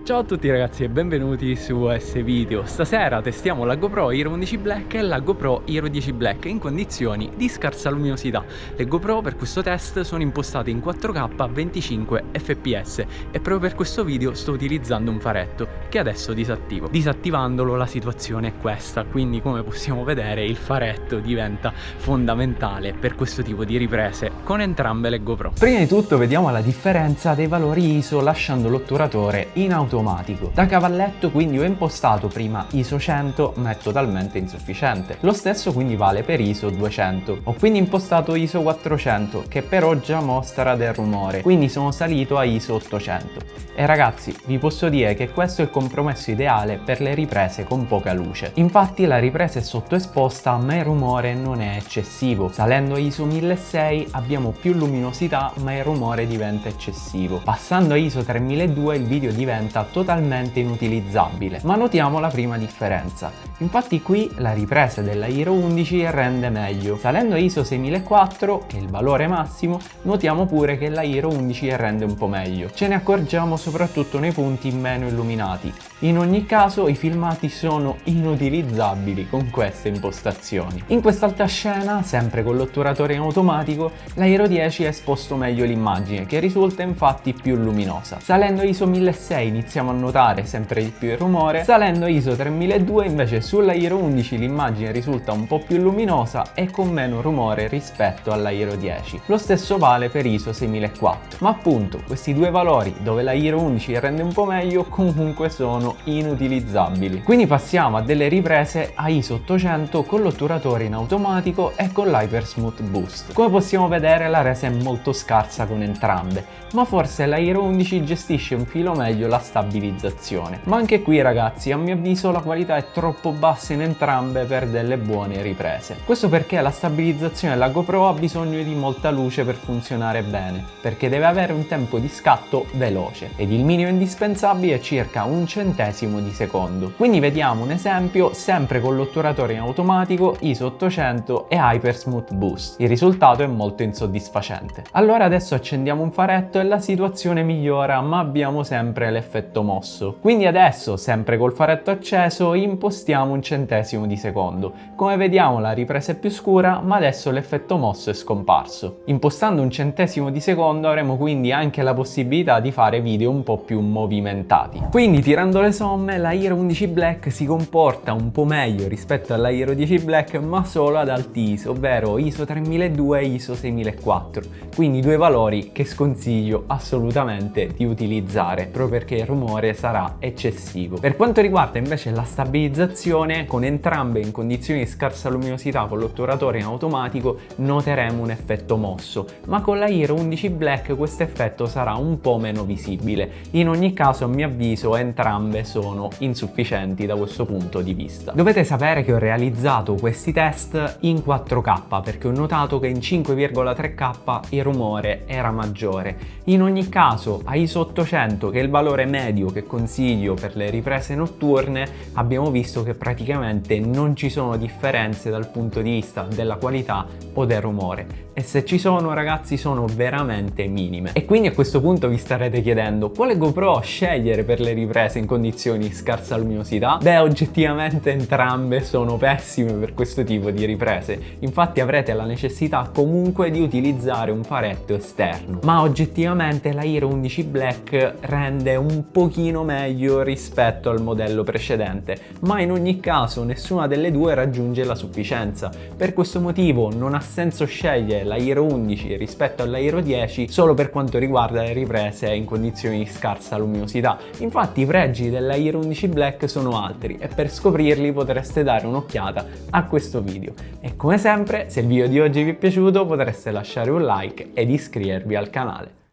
Ciao a tutti ragazzi e benvenuti su S-Video. Stasera testiamo la GoPro Hero 11 Black e la GoPro Hero 10 Black in condizioni di scarsa luminosità. Le GoPro per questo test sono impostate in 4K a 25 fps e proprio per questo video sto utilizzando un faretto che adesso disattivo. Disattivandolo la situazione è questa, quindi come possiamo vedere il faretto diventa fondamentale per questo tipo di riprese con entrambe le GoPro. Prima di tutto vediamo la differenza dei valori ISO lasciando l'otturatore in automatico. Da cavalletto quindi ho impostato prima ISO 100 ma è totalmente insufficiente. Lo stesso quindi vale per ISO 200. Ho quindi impostato ISO 400 che però già mostra del rumore, quindi sono salito a ISO 800. E ragazzi vi posso dire che questo è il compromesso ideale per le riprese con poca luce. Infatti la ripresa è sottoesposta ma il rumore non è eccessivo. Salendo a ISO 1600 abbiamo più luminosità ma il rumore diventa eccessivo. Passando a ISO 3200 il video diventa totalmente inutilizzabile, ma notiamo la prima differenza. Infatti qui la ripresa della Hero 11 rende meglio. Salendo a ISO 6004, che è il valore massimo, notiamo pure che la Hero 11 rende un po' meglio. Ce ne accorgiamo soprattutto nei punti meno illuminati. In ogni caso i filmati sono inutilizzabili con queste impostazioni. In quest'altra scena, sempre con l'otturatore in automatico, la Hero 10 ha esposto meglio l'immagine, che risulta infatti più luminosa. Salendo a ISO 1600 iniziamo a notare sempre di più il rumore, salendo a ISO 3200 invece sulla Hero 11 l'immagine risulta un po' più luminosa e con meno rumore rispetto alla Hero 10. Lo stesso vale per ISO 6004, ma appunto questi due valori dove la Hero 11 rende un po' meglio comunque sono inutilizzabili. Quindi passiamo a delle riprese a ISO 800 con l'otturatore in automatico e con l'Hyper Smooth Boost. Come possiamo vedere la resa è molto scarsa con entrambe, ma forse la Hero 11 gestisce un filo meglio la stabilizzazione. Ma anche qui ragazzi a mio avviso la qualità è troppo bassa in entrambe per delle buone riprese. Questo perché la stabilizzazione della GoPro ha bisogno di molta luce per funzionare bene, perché deve avere un tempo di scatto veloce ed il minimo indispensabile è circa un centesimo di secondo. Quindi vediamo un esempio sempre con l'otturatore in automatico, ISO 800 e Hyper Smooth Boost. Il risultato è molto insoddisfacente. Allora adesso accendiamo un faretto e la situazione migliora, ma abbiamo sempre l'effetto mosso. Quindi adesso, sempre col faretto acceso, impostiamo un centesimo di secondo. Come vediamo la ripresa è più scura, ma adesso l'effetto mosso è scomparso. Impostando un centesimo di secondo avremo quindi anche la possibilità di fare video un po' più movimentati. Quindi tirando le somme, la Hero 11 Black si comporta un po' meglio rispetto alla Hero 10 Black, ma solo ad alti ISO, ovvero ISO 3200 e ISO 6004. Quindi due valori che sconsiglio assolutamente di utilizzare, proprio perché il rumore sarà eccessivo. Per quanto riguarda invece la stabilizzazione, con entrambe in condizioni di scarsa luminosità con l'otturatore in automatico noteremo un effetto mosso, ma con la Hero 11 Black questo effetto sarà un po' meno visibile. In ogni caso a mio avviso entrambe sono insufficienti da questo punto di vista. Dovete sapere che ho realizzato questi test in 4K perché ho notato che in 5,3K il rumore era maggiore. In ogni caso a ISO 800, che è il valore medio che consiglio per le riprese notturne, abbiamo visto che praticamente non ci sono differenze dal punto di vista della qualità o del rumore, e se ci sono ragazzi sono veramente minime. E quindi a questo punto vi starete chiedendo quale GoPro scegliere per le riprese in condizioni di scarsa luminosità? Beh, oggettivamente entrambe sono pessime per questo tipo di riprese, infatti avrete la necessità comunque di utilizzare un faretto esterno, ma oggettivamente la Hero 11 Black rende un pochino meglio rispetto al modello precedente, ma in ogni caso nessuna delle due raggiunge la sufficienza. Per questo motivo non ha senso scegliere la Hero 11 rispetto alla Hero 10 solo per quanto riguarda le riprese in condizioni di scarsa luminosità. Infatti i pregi della Hero 11 Black sono altri e per scoprirli potreste dare un'occhiata a questo video. E come sempre, se il video di oggi vi è piaciuto potreste lasciare un like ed iscrivervi al canale.